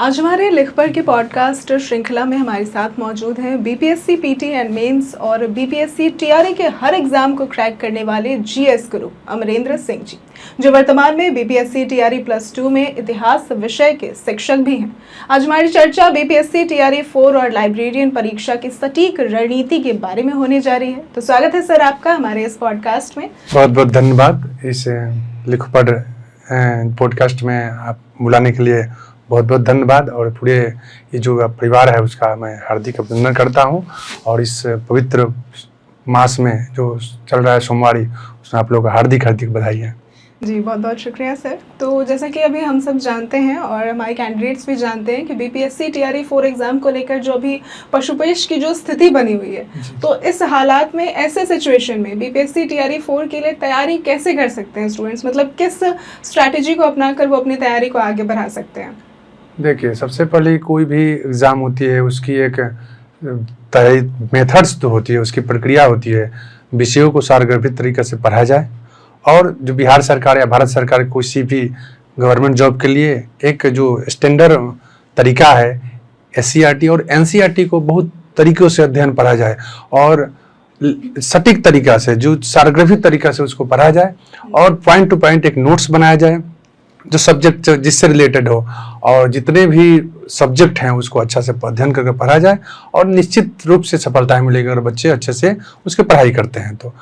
आज हमारे लिख पढ़ के पॉडकास्ट श्रृंखला में हमारे साथ मौजूद हैं बीपीएससी पीटी एंड मेंस और बीपीएससी टीआरई के हर एग्जाम को क्रैक करने वाले जीएस गुरु अमरेंद्र सिंह जी, जो वर्तमान में बीपीएससी टीआरई +2 में इतिहास विषय के शिक्षक भी हैं। आज हमारी चर्चा बीपीएससी टीआरई 4 और लाइब्रेरियन परीक्षा की सटीक रणनीति के बारे में होने जा रही है। तो स्वागत है सर आपका हमारे इस पॉडकास्ट में। बहुत बहुत धन्यवाद इस लिख पढ़ पॉडकास्ट में आप बुलाने के लिए बहुत बहुत धन्यवाद। और पूरे ये जो परिवार है उसका मैं हार्दिक अभिनंदन करता हूँ। और इस पवित्र मास में जो चल रहा है सोमवारी, उसमें आप लोगों का हार्दिक हार्दिक बधाई है। जी बहुत बहुत शुक्रिया सर। तो जैसा कि अभी हम सब जानते हैं और हमारे कैंडिडेट्स भी जानते हैं कि बीपीएससी टीआरई 4 एग्जाम को लेकर जो अभी पशुपेश की जो स्थिति बनी हुई है, तो इस हालात में ऐसे सिचुएशन में बीपीएससी टीआरई 4 के लिए तैयारी कैसे कर सकते हैं स्टूडेंट्स, मतलब किस स्ट्रैटेजी को अपनाकर वो अपनी तैयारी को आगे बढ़ा सकते हैं? देखिए, सबसे पहले कोई भी एग्ज़ाम होती है उसकी एक मेथड्स तो होती है, उसकी प्रक्रिया होती है। विषयों को सारगर्भित तरीके से पढ़ा जाए और जो बिहार सरकार या भारत सरकार किसी भी गवर्नमेंट जॉब के लिए एक जो स्टैंडर्ड तरीका है एससीईआरटी और एनसीईआरटी को बहुत तरीक़ों से अध्ययन पढ़ा जाए और सटीक तरीका से जो सारगर्भित तरीका से उसको पढ़ा जाए और पॉइंट टू पॉइंट एक नोट्स बनाया जाए जो सब्जेक्ट जिससे रिलेटेड हो, और जितने भी सब्जेक्ट हैं उसको अच्छा से अध्ययन करके पढ़ा जाए और निश्चित रूप से सफलता मिलेगी अगर बच्चे अच्छे से उसकी पढ़ाई करते हैं तो।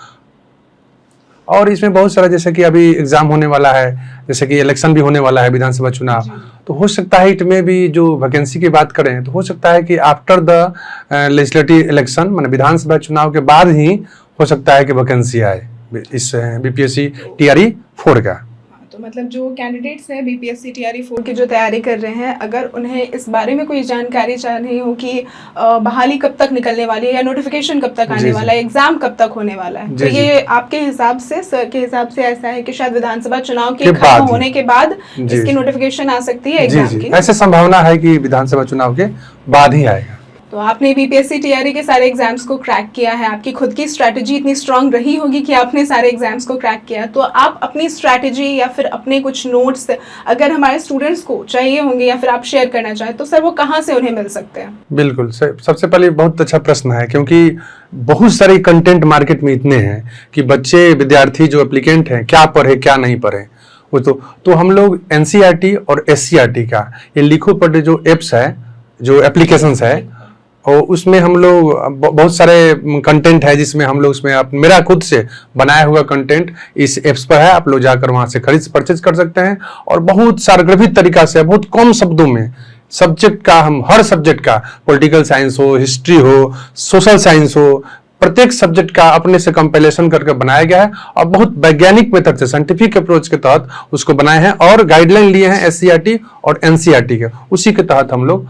और इसमें बहुत सारा, जैसे कि अभी एग्ज़ाम होने वाला है, जैसे कि इलेक्शन भी होने वाला है विधानसभा चुनाव, तो हो सकता है इसमें भी जो वैकेंसी की बात करें तो हो सकता है कि आफ्टर द लेजिस्लेटिव इलेक्शन माने विधानसभा चुनाव के बाद ही हो सकता है कि वैकेंसी आए इस बीपीएससी टीआरई 4 का। तो मतलब जो कैंडिडेट्स हैं बीपीएससी टीआरई 4 की जो तैयारी कर रहे हैं, अगर उन्हें इस बारे में कोई जानकारी चाहिए हो कि बहाली कब तक निकलने वाली है या नोटिफिकेशन कब तक आने वाला है, एग्जाम कब तक होने वाला है, तो ये आपके हिसाब से, सर के हिसाब से ऐसा है कि शायद विधानसभा चुनाव के खत्म होने के बाद इसकी नोटिफिकेशन आ सकती है एग्जाम की? ऐसे संभावना है कि विधानसभा चुनाव के बाद ही आएगा। तो आपने बीपीएससी टीआरई के सारे एग्जाम्स को क्रैक किया है, आपकी खुद की स्ट्रैटेजी इतनी स्ट्रांग रही होगी कि आपने सारे एग्जाम्स को क्रैक किया, तो आप अपनी स्ट्रैटेजी या फिर अपने कुछ नोट्स अगर हमारे स्टूडेंट्स को चाहिए होंगे या फिर आप शेयर करना चाहें तो सर वो कहाँ से उन्हें मिल सकते हैं? बिल्कुल, सबसे पहले बहुत अच्छा प्रश्न है, क्योंकि बहुत सारे कंटेंट मार्केट में इतने हैं कि बच्चे विद्यार्थी जो एप्लीकेंट हैं क्या पढ़े क्या नहीं पढ़े वो तो हम लोग एनसीईआरटी और एससीईआरटी का ये लिखो पढ़े जो एप्स है, जो एप्लीकेशंस है, और उसमें हम लोग बहुत सारे कंटेंट है जिसमें हम लोग उसमें मेरा खुद से बनाया हुआ कंटेंट इस एप्स पर है। आप लोग जाकर वहाँ से परचेज कर सकते हैं और बहुत सारगर्भित तरीका से बहुत कम शब्दों में सब्जेक्ट का, हम हर सब्जेक्ट का, पॉलिटिकल साइंस हो, हिस्ट्री हो, सोशल साइंस हो, प्रत्येक सब्जेक्ट का अपने से कंपाइलेशन करके बनाया गया है और बहुत वैज्ञानिक मेथड से साइंटिफिक अप्रोच के तहत उसको बनाए हैं और गाइडलाइन लिए हैं एससीईआरटी और एनसीईआरटी के, उसी के तहत हम लोग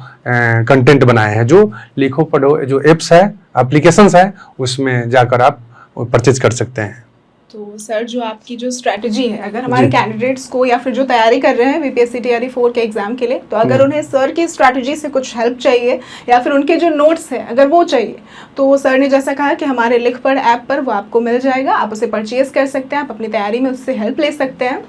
कंटेंट बनाए हैं। जो लिखो पढ़ो जो एप्स है, एप्लीकेशंस है, उसमें जाकर आप परचेज कर सकते हैं। तो सर जो आपकी जो स्ट्रैटेजी है, अगर हमारे कैंडिडेट्स को या फिर जो तैयारी कर रहे हैं बीपीएससी टीआरई 4 के एग्जाम के लिए, तो अगर उन्हें सर की स्ट्रैटेजी से कुछ हेल्प चाहिए या फिर उनके जो नोट्स हैं अगर वो चाहिए, तो सर ने जैसा कहा कि हमारे लिख पढ़ ऐप पर वो आपको मिल जाएगा, आप उसे परचेज कर सकते हैं, आप अपनी तैयारी में उससे हेल्प ले सकते हैं।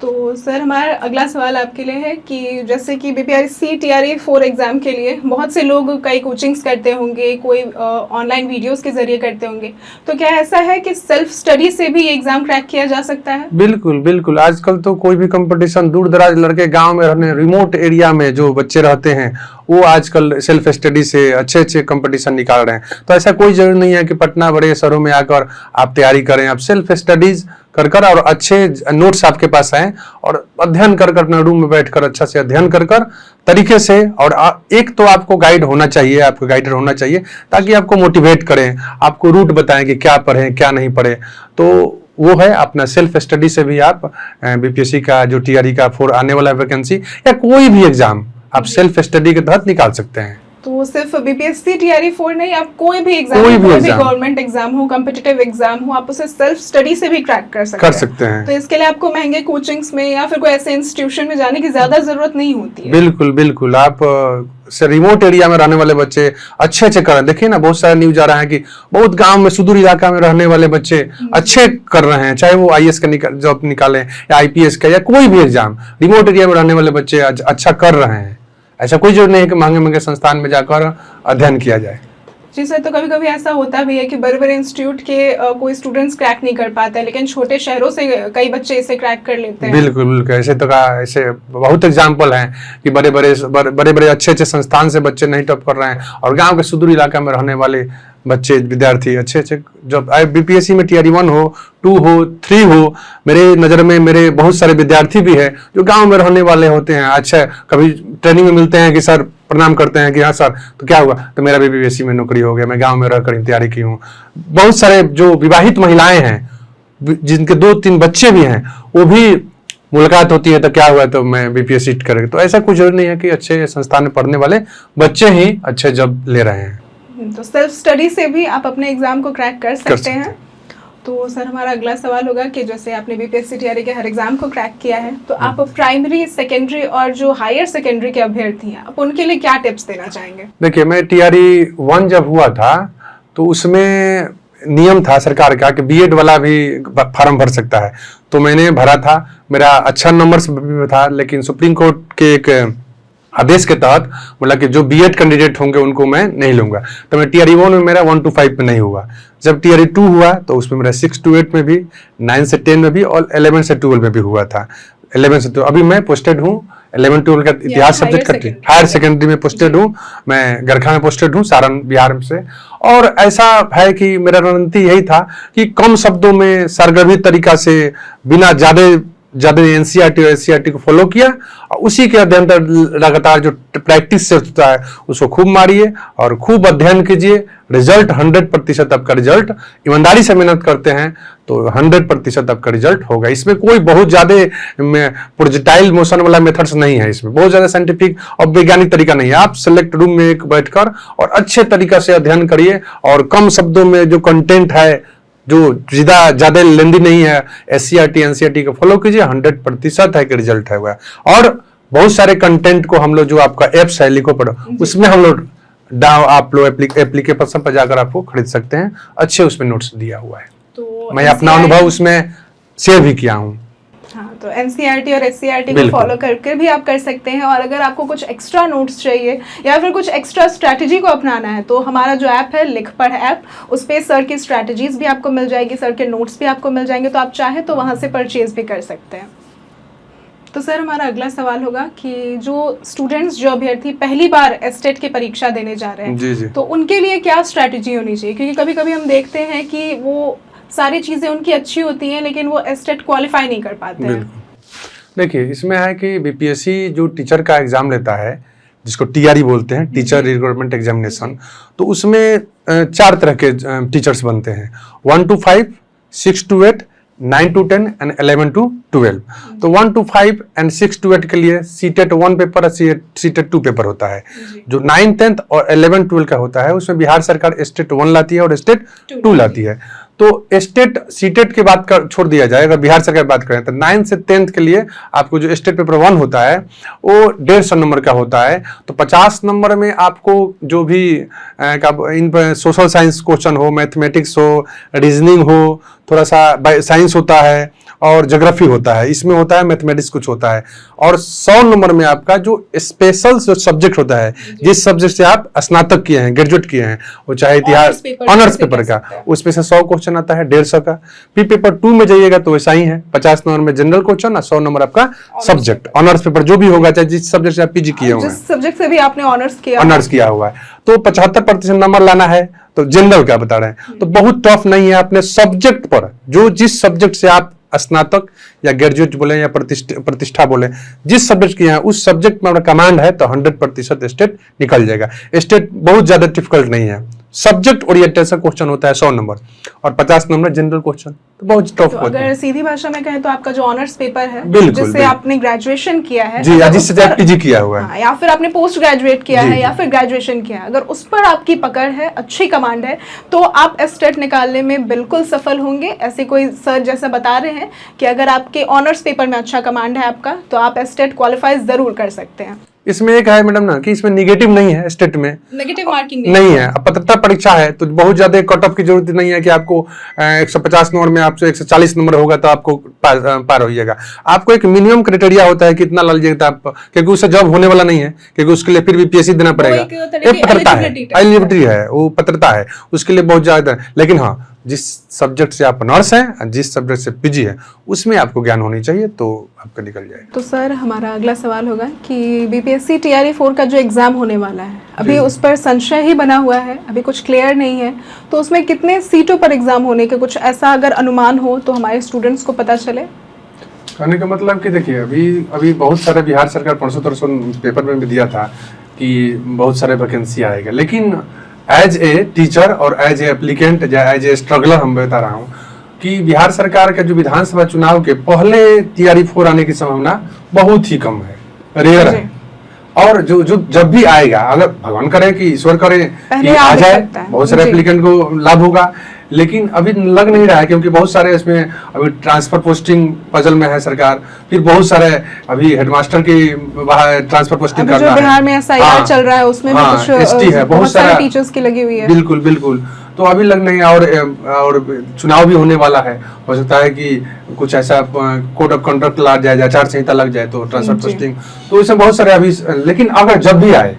तो सर हमारा अगला सवाल आपके लिए है कि जैसे कि बीपीएससी टीआरई 4 एग्ज़ाम के लिए बहुत से लोग कई कोचिंग्स करते होंगे, कोई ऑनलाइन वीडियोस के जरिए करते होंगे, तो क्या ऐसा है कि सेल्फ स्टडी से भी एग्जाम क्रैक किया जा सकता है? बिल्कुल बिल्कुल, आजकल तो कोई भी कंपटीशन, दूर दराज लड़के गांव में रहने, रिमोट एरिया में जो बच्चे रहते हैं वो आजकल सेल्फ स्टडी से अच्छे अच्छे कंपटीशन निकाल रहे हैं। तो ऐसा कोई जरूरी नहीं है कि पटना बड़े शहरों में आकर आप तैयारी करें, आप सेल्फ स्टडीज कर और अच्छे नोट्स आपके पास आए और अध्ययन कर अपने रूम में बैठकर अच्छा से अध्ययन कर तरीके से, और एक तो आपको गाइड होना चाहिए, आपको गाइडर होना चाहिए ताकि आपको मोटिवेट करें, आपको रूट बताएं कि क्या पढ़ें क्या नहीं पढ़े। तो वो है अपना सेल्फ स्टडी से भी आप बीपीएससी का जो टीआरई का 4 आने वाला वैकेंसी या कोई भी एग्जाम आप सेल्फ स्टडी के तहत निकाल सकते हैं। तो सिर्फ बीपीएससी टीआरई 4 नहीं, आप कोई भी एग्जाम, कोई भी गवर्नमेंट एग्जाम हो, कॉम्पिटिटिव एग्जाम हो, आप उसे सेल्फ स्टडी से भी क्रैक कर सकते हैं। तो इसके लिए आपको महंगे कोचिंग्स में या फिर कोई ऐसे इंस्टीट्यूशन में जाने की ज्यादा जरूरत नहीं होती है। बिल्कुल बिल्कुल, आप रिमोट एरिया में रहने वाले बच्चे अच्छे कर रहे हैं। देखिए ना, बहुत सारा न्यूज आ रहा है कि बहुत गांव में सुदूर इलाका में रहने वाले बच्चे अच्छे कर रहे हैं, चाहे वो आईएएस का जॉब निकालें या आईपीएस का या कोई भी एग्जाम, रिमोट एरिया में रहने वाले बच्चे अच्छा कर रहे हैं। ऐसा कोई जरूरत नहीं है कि महंगे महंगे संस्थान में जाकर अध्ययन किया जाए। जी सर, तो कभी कभी ऐसा होता भी है कि बड़े बड़े इंस्टीट्यूट के कोई स्टूडेंट्स क्रैक नहीं कर पाते हैं, लेकिन छोटे शहरों से कई बच्चे इसे क्रैक कर लेते हैं। बिल्कुल बिल्कुल, ऐसे बहुत एग्जाम्पल हैं कि बड़े बड़े अच्छे अच्छे संस्थान से बच्चे नहीं टॉप कर रहे हैं, और गांव के सुदूर इलाका में रहने वाले बच्चे विद्यार्थी अच्छे जब बीपीएससी में टीआरई 1 हो 2 हो 3 हो, मेरे नज़र में मेरे बहुत सारे विद्यार्थी भी हैं जो गांव में रहने वाले होते हैं। अच्छा, कभी ट्रेनिंग में मिलते हैं कि सर प्रणाम करते हैं कि हाँ सर, तो क्या हुआ, तो मेरा बीपीएससी में नौकरी हो गया, मैं गांव में रहकर तैयारी की हूँ। बहुत सारे जो विवाहित महिलाएं हैं जिनके 2-3 बच्चे भी हैं, वो भी मुलाकात होती है तो क्या हुआ, तो मैं बीपीएससी करें। तो ऐसा कुछ जरूरी नहीं है कि अच्छे संस्थान में पढ़ने वाले बच्चे ही अच्छे जॉब ले रहे हैं। तो सेल्फ स्टडी से भी आप अपने एग्जाम को क्रैक कर सकते हैं। तो सर, हमारा अगला सवाल होगा कि जैसे आपने बीपीएससी टीआरई के हर एग्जाम को क्रैक किया है, तो आप प्राइमरी, सेकेंडरी और जो हायर सेकेंडरी के अभ्यर्थी हैं, आप उनके लिए क्या टिप्स देना चाहेंगे? देखिए, मैं टीआरई 1 जब हुआ था तो उसमें नियम था सरकार का कि बीएड वाला भी फॉर्म भर सकता है, तो मैंने भरा था। मेरा अच्छा नंबर था, लेकिन सुप्रीम कोर्ट के एक आदेश के तहत बोला कि जो बीएड कैंडिडेट होंगे उनको मैं नहीं लूंगा, तो मैं टीआरई 1 में मेरा 1 to 5 में नहीं हुआ। जब टीआरई 2 हुआ तो उसमें मेरा 6 to 8 में भी, 9 से 10 में भी और 11 से 12 में भी हुआ था। 11 से 12 अभी मैं पोस्टेड हूँ, 11-12 का इतिहास सब्जेक्ट करती हायर सेकेंडरी में पोस्टेड हूँ, मैं गरखा में पोस्टेड हूँ, सारण बिहार से। और ऐसा है कि मेरा रणनीति यही था कि कम शब्दों में सरगर्भित तरीका से बिना ज्यादा एनसीईआरटी और एससीईआरटी को फॉलो किया, और उसी के अध्ययन लगातार जो प्रैक्टिस से होता है उसको खूब मारिए और खूब अध्ययन कीजिए। रिजल्ट 100% आपका रिजल्ट, ईमानदारी से मेहनत करते हैं तो 100% आपका रिजल्ट होगा। इसमें कोई बहुत ज्यादा प्रोजेक्टाइल मोशन वाला मेथड्स नहीं है, इसमें बहुत ज्यादा साइंटिफिक और वैज्ञानिक तरीका नहीं है। आप सेलेक्ट रूम में एक बैठकर और अच्छे तरीका से अध्ययन करिए, और कम शब्दों में जो कंटेंट है, जो ज्यादा लेंदी नहीं है, एससीईआरटी एनसीईआरटी को फॉलो कीजिए, 100% है कि रिजल्ट है हुआ। और बहुत सारे कंटेंट को हम लोग, जो आपका एप्स है लिखो पढ़ो, उसमें हम लोग आप लोग एप्लीकेशन पर जाकर आपको खरीद सकते हैं, अच्छे उसमें नोट्स दिया हुआ है। तो मैं अपना अनुभव उसमें शेयर भी किया हूँ। हाँ, तो एनसीईआरटी और एससीईआरटी को फॉलो करके भी आप कर सकते हैं। और अगर आपको कुछ एक्स्ट्रा नोट्स चाहिए या फिर कुछ एक्स्ट्रा स्ट्रैटेजी को अपनाना है, तो हमारा जो ऐप है लिख पढ़ ऐप, उस पर सर की स्ट्रैटेजीज भी आपको मिल जाएगी, सर के नोट्स भी आपको मिल जाएंगे, तो आप चाहे तो वहाँ से परचेज भी कर सकते हैं। तो सर, हमारा अगला सवाल होगा कि जो स्टूडेंट्स, जो अभ्यर्थी पहली बार एस्टेट की परीक्षा देने जा रहे हैं, जी। तो उनके लिए क्या स्ट्रैटेजी होनी चाहिए? क्योंकि कभी कभी हम देखते हैं कि वो सारी चीज़ें उनकी अच्छी होती हैं, लेकिन वो एस्टेट क्वालिफाई नहीं कर पाते हैं। देखिए, इसमें है कि बीपीएससी जो टीचर का एग्जाम लेता है, जिसको टीआरई बोलते हैं, टीचर रिक्रूटमेंट एग्जामिनेशन, तो उसमें 4 तरह के टीचर्स बनते हैं, 1 to 5, 6 to 8, 9 to 10 and 11 to 12। तो 1 to 5 एंड 6 to 8 के लिए सीटेट 1 पेपर और सीटेट 2 पेपर होता है। जो 9, 10 और 11, 12 का होता है, उसमें बिहार सरकार स्टेट 1 लाती है और स्टेट 2 लाती है। तो स्टेट सीटेट के बात छोड़ दिया जाए, अगर बिहार सरकार बात करें तो 9 से 10 के लिए आपको जो स्टेट पेपर 1 होता है वो 150 नंबर का होता है। तो 50 नंबर में आपको जो भी इन पर सोशल साइंस क्वेश्चन हो, मैथमेटिक्स हो, रीजनिंग हो, थोड़ा सा साइंस होता है और ज्योग्राफी होता है, इसमें होता है मैथमेटिक्स कुछ होता है। और 100 नंबर में आपका जो स्पेशल जो सब्जेक्ट होता है, जिस सब्जेक्ट से आप स्नातक किए हैं, ग्रेजुएट किए हैं, वो चाहे इतिहास ऑनर्स पेपर का, उसमें से 100 क्वेश्चन आता है, 150 का। फिर पेपर 2 में जाइएगा तो वैसा ही है, 50 नंबर में जनरल क्वेश्चन और 100 नंबर आपका सब्जेक्ट ऑनर्स पेपर जो भी होगा, चाहे जिस सब्जेक्ट से आप पीजी किए हुए हैं, जिस सब्जेक्ट से भी आपने ऑनर्स किया हुआ है। तो 75% नंबर लाना है, तो जनरल का बता रहे हैं, तो बहुत टफ नहीं है। अपने सब्जेक्ट पर, जो जिस सब्जेक्ट से आप स्नातक या ग्रेजुएट बोले या प्रतिष्ठा बोले, जिस सब्जेक्ट की है उस सब्जेक्ट में अपना कमांड है तो 100% स्टेट निकल जाएगा। स्टेट बहुत ज्यादा डिफिकल्ट नहीं है, सब्जेक्ट ओरिएंटेशन क्वेश्चन होता है 100 नंबर और 50 नंबर जनरल क्वेश्चन, तो बहुत टफ तो होता है। अगर सीधी भाषा में कहें तो आपका जो ऑनर्स पेपर है, जिससे आपने ग्रेजुएशन किया है, जी, जिससे आप पीजी किया हुआ है, या फिर आपने पोस्ट ग्रेजुएट किया है या फिर ग्रेजुएशन किया है, अगर उस पर आपकी पकड़ है, अच्छी कमांड है, तो आप एस्टेट निकालने में बिल्कुल सफल होंगे। ऐसे कोई सर जैसा बता रहे हैं कि अगर आपके ऑनर्स पेपर में अच्छा कमांड है आपका, तो आप एस्टेट क्वालिफाई जरूर कर सकते हैं। इसमें एक है मैडम ना कि इसमें निगेटिव नहीं है, स्टेट में नेगेटिव मार्किंग नहीं है। अब पत्रता परीक्षा है तो बहुत ज्यादा कट ऑफ की जरूरत नहीं है कि आपको 150 नंबर में आपसे 140 नंबर होगा तो आपको पार होइएगा। आपको एक मिनिमम क्राइटेरिया होता है कितना ला लीजिएगा आप, क्योंकि उससे जॉब होने वाला नहीं है, क्योंकि उसके लिए फिर भी पीएससी देना पड़ेगा। एक पत्रता है, एलिजिबिलिटी है, वो पत्रता है, उसके लिए बहुत ज्यादा। लेकिन हाँ, जिस सब्जेक्ट से आप नर्स हैं, जिस सब्जेक्ट से पीजी है, उसमें आपको ज्ञान होनी चाहिए तो आपका निकल जाएगा। तो सर हमारा अगला सवाल होगा कि बीपीएससी टीआरई 4 का जो एग्जाम होने वाला है, अभी उस पर संशय ही बना हुआ है, अभी कुछ क्लियर नहीं है, तो उसमें कितने सीटों पर एग्जाम होने के कुछ ऐसा अगर अनुमान हो तो हमारे स्टूडेंट्स को पता चले। कहने का मतलब कि देखिए, अभी बहुत सारे बिहार सरकार परसों तरसों पेपर में भी दिया था कि बहुत सारे वैकेंसी आएगा, लेकिन एज ए टीचर और एज ए एप्लीकेंट या एज ए स्ट्रगलर हम बता रहा हूँ कि बिहार सरकार के जो विधानसभा चुनाव के पहले टीआरई 4 आने की संभावना बहुत ही कम है, रेयर है। और जो जब भी आएगा, अगर भगवान करे कि ईश्वर करे कि आ जाए, बहुत सारे एप्लीकेंट को लाभ होगा, लेकिन अभी लग नहीं रहा है, क्योंकि बहुत सारे इसमें अभी ट्रांसफर पोस्टिंग पजल में है सरकार, फिर बहुत सारे अभी हेडमास्टर की ट्रांसफर पोस्टिंग करना है, बिहार में एसआईआर चल रहा है, उसमें भी कुछ एसटी है, बहुत सारे टीचर्स की लगी हुई है। बिल्कुल बिल्कुल, तो अभी लग नहीं, और चुनाव भी होने वाला है, हो सकता है कि कुछ ऐसा कोड ऑफ कंडक्ट ला जाए, आचार संहिता लग जाए तो ट्रांसफर पोस्टिंग, तो इसमें बहुत सारे अभी। लेकिन अगर जब भी आए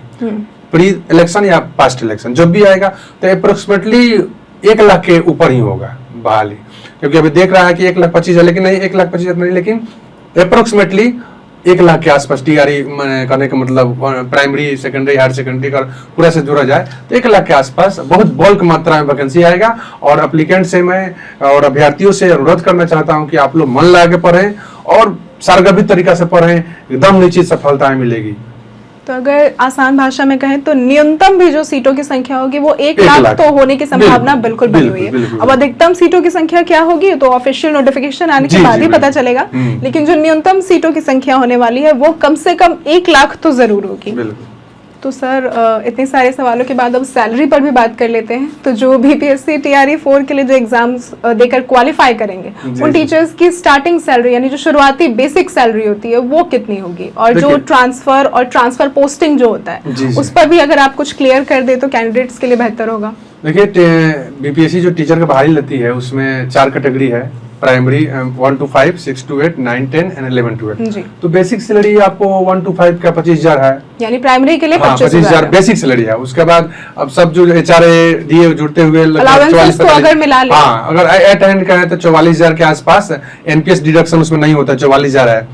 प्री इलेक्शन या पास्ट इलेक्शन जब भी आएगा तो अप्रोक्सीमेटली 1 लाख के ऊपर ही होगा बहाली, क्योंकि अभी देख रहा है कि 1,25,000 है, लेकिन नहीं 1,25,000 नहीं, लेकिन अप्रोक्सीमेटली 1 लाख के आसपास टीआरई करने का मतलब प्राइमरी सेकेंडरी हायर सेकेंडरी का पूरा से जोड़ा जाए तो 1 लाख के आसपास बहुत बल्क मात्रा में वैकेंसी आएगा। और एप्लीकेंट से मैं और अभ्यर्थियों से अनुरोध करना चाहता हूं कि आप लोग मन लगा के पढ़ें और सारगर्भित तरीका से पढ़ें, एकदम निश्चित सफलताएं मिलेगी। तो अगर आसान भाषा में कहें तो न्यूनतम भी जो सीटों की संख्या होगी वो 1 लाख तो होने की संभावना बिल्कुल बनी हुई है। अब अधिकतम सीटों की संख्या क्या होगी तो ऑफिशियल नोटिफिकेशन आने के बाद ही पता चलेगा, लेकिन जो न्यूनतम सीटों की संख्या होने वाली है वो कम से कम 1 लाख तो जरूर होगी। तो सर इतने सारे सवालों के बाद अब सैलरी पर भी बात कर लेते हैं। तो जो बीपीएससी टीआरई 4 के लिए जो एग्जाम्स देकर क्वालिफाई करेंगे उन टीचर्स की स्टार्टिंग सैलरी यानी जो शुरुआती बेसिक सैलरी होती है वो कितनी होगी, और जो ट्रांसफर और ट्रांसफर पोस्टिंग जो होता है उस पर भी अगर आप कुछ क्लियर कर दे तो कैंडिडेट्स के लिए बेहतर होगा। देखिए, बीपीएससी जो टीचर का बहाली लेती है उसमें 4 कैटेगरी है, primary 1 to 5, 6 to 8, 9, 10 and 11 to 8। तो बेसिक सैलरी आपको 1 to 5 का 25,000 है, यानी प्राइमरी के लिए 25,000 बेसिक सैलरी है। उसके बाद अब सब जो एचआरए डीए जुड़ते हुए 44 तो अगर मिला ले, हाँ, अगर एट हैंड का है तो 44,000 के आसपास, एनपीएस डिडक्शन उसमें नहीं होता, 44,000 है।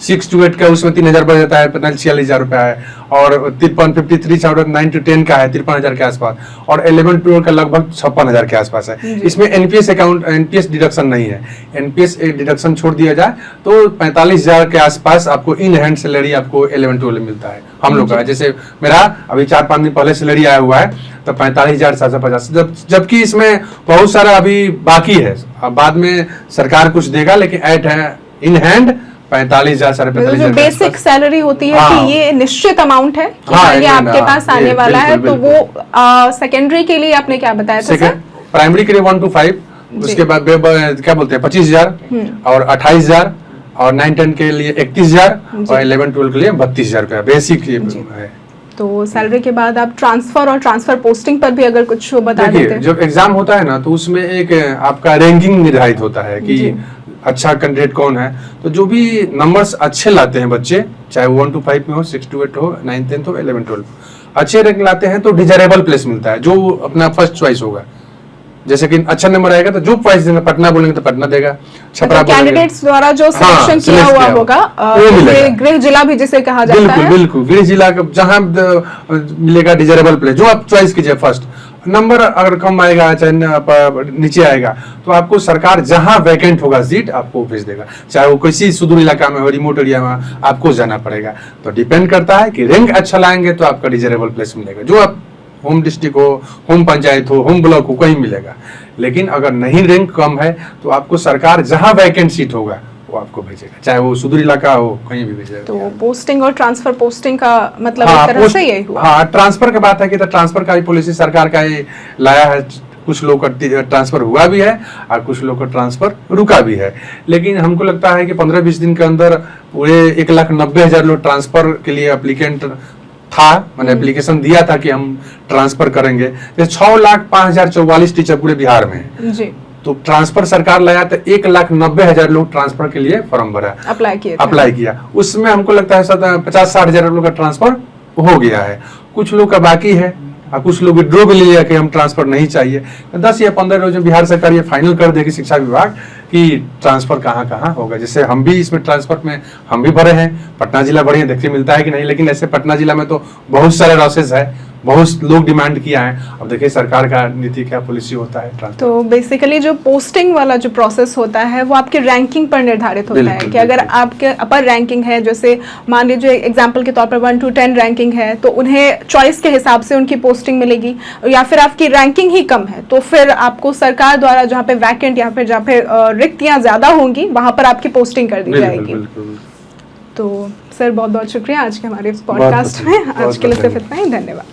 6 to 8 का उसमें 3,000 बढ़ जाता है, 46,000 रुपया है। और 53 9 to 10 का है 53,000 के आसपास, और 11 to 12 का लगभग 56,000 के आसपास है। इसमें एनपीएस डिडक्शन नहीं है। एनपीएस डिडक्शन छोड़ दिया जाए तो 45,000 के आसपास आपको इन हैंड सैलरी आपको 11-12 मिलता है हम लोग का। जैसे मेरा अभी 4-5 दिन पहले सैलरी आया हुआ है तो 45,750, जबकि इसमें बहुत सारा अभी बाकी है, अब बाद में सरकार कुछ देगा, लेकिन एट है इन हैंड 45,000 45,000 बेसिक सैलरी होती है कि ये निश्चित अमाउंट है कि ये आपके पास आने वाला है। तो वो सेकेंडरी के लिए आपने क्या बताया था सर? प्राइमरी के लिए 1 to 5, उसके बाद क्या बोलते हैं 25,000 और 28,000, और 9-10 के लिए 31,000 और 11-12 के लिए 32,000 रुपया बेसिक है। तो सैलरी के बाद आप ट्रांसफर और ट्रांसफर पोस्टिंग पर भी अगर कुछ बता देते हैं। जब एग्जाम होता है ना तो उसमें एक आपका रैंकिंग निर्धारित होता है कि अच्छा कैंडिडेट कौन है। तो जो भी नंबर्स अच्छे लाते हैं बच्चे, चाहे 1 to 5 में हो, 6 to 8 हो, 9-10 हो, 11-12 अच्छे रैंक लाते हैं तो डिजायरेबल प्लेस मिलता है, जो अपना फर्स्ट चॉइस होगा। जैसे कि अच्छा नंबर आएगा तो जो चॉइस देना, पटना बोलेंगे तो पटना देगा, छपरा कैंडिडेट्स द्वारा जो सिलेक्शन किया हुआ होगा, गृह जिला भी जिसे कहा जाता है। बिल्कुल गृह जिला जहाँ मिलेगा डिजायरेबल प्लेस, जो आप चॉइस कीजिए। फर्स्ट नंबर अगर कम आएगा चाहे नीचे आएगा तो आपको सरकार जहां वैकेंट होगा सीट आपको भेज देगा, चाहे वो किसी सुदूर इलाका में हो, रिमोट एरिया में आपको जाना पड़ेगा। तो डिपेंड करता है कि रैंक अच्छा लाएंगे तो आपका डिजायरेबल प्लेस मिलेगा, जो आप होम डिस्ट्रिक्ट हो, होम पंचायत हो, होम ब्लॉक हो, कहीं मिलेगा। लेकिन अगर नहीं रैंक कम है तो आपको सरकार जहां वैकेंट सीट होगा वो आपको भेजेगा, चाहे वो सुदूर इलाका हो, कहीं भी भेजेगा। तो पोस्टिंग और ट्रांसफर पोस्टिंग का मतलब एक तरह से यही हुआ। हाँ, ट्रांसफर की बात है कि तो ट्रांसफर का भी पॉलिसी सरकार का ही लाया है कुछ लोग का ट्रांसफर हुआ भी है और कुछ लोग का ट्रांसफर रुका भी है। लेकिन हमको लगता है कि 15-20 दिन के अंदर पूरे 1,90,000 लोग ट्रांसफर के लिए एप्लीकेंट था, मैंने एप्लीकेशन दिया था कि हम ट्रांसफर करेंगे। 6,05,044 टीचर पूरे बिहार में है जी। तो ट्रांसफर सरकार लाया तो 1,90,000 लोग ट्रांसफर के लिए फॉर्म भरा, अप्लाई किया। उसमें हमको लगता है 50-60 हजार लोग का ट्रांसफर हो गया है, कुछ लोग का बाकी है और कुछ लोग विड्रॉ भी ले लिया कि हम ट्रांसफर नहीं चाहिए। 10 या 15 रोज में बिहार सरकार ये फाइनल कर देगी, शिक्षा विभाग, कि ट्रांसफर कहाँ कहाँ होगा। जैसे हम भी इसमें ट्रांसफर में हम भी भरे हैं, पटना जिला बढ़िया देखने मिलता है कि नहीं, लेकिन ऐसे पटना जिला में तो बहुत सारे लॉसेज है, बहुत लोग डिमांड किया है। अब देखिए सरकार का नीति क्या पॉलिसी होता है। तो बेसिकली जो पोस्टिंग वाला जो प्रोसेस होता है वो आपके रैंकिंग पर निर्धारित होता है कि अगर आपके अपर रैंकिंग है, जैसे मान लीजिए एग्जांपल के तौर पर 1 to 10 रैंकिंग है, तो उन्हें चॉइस के हिसाब से उनकी पोस्टिंग मिलेगी। या फिर आपकी रैंकिंग ही कम है तो फिर आपको सरकार द्वारा जहाँ पे वैकेंट या फिर जहाँ पे रिक्तियाँ ज़्यादा होंगी वहाँ पर आपकी पोस्टिंग कर दी जाएगी। तो सर बहुत बहुत शुक्रिया आज के हमारे इस पॉडकास्ट में। आज के लिए सिर्फ इतना ही, धन्यवाद।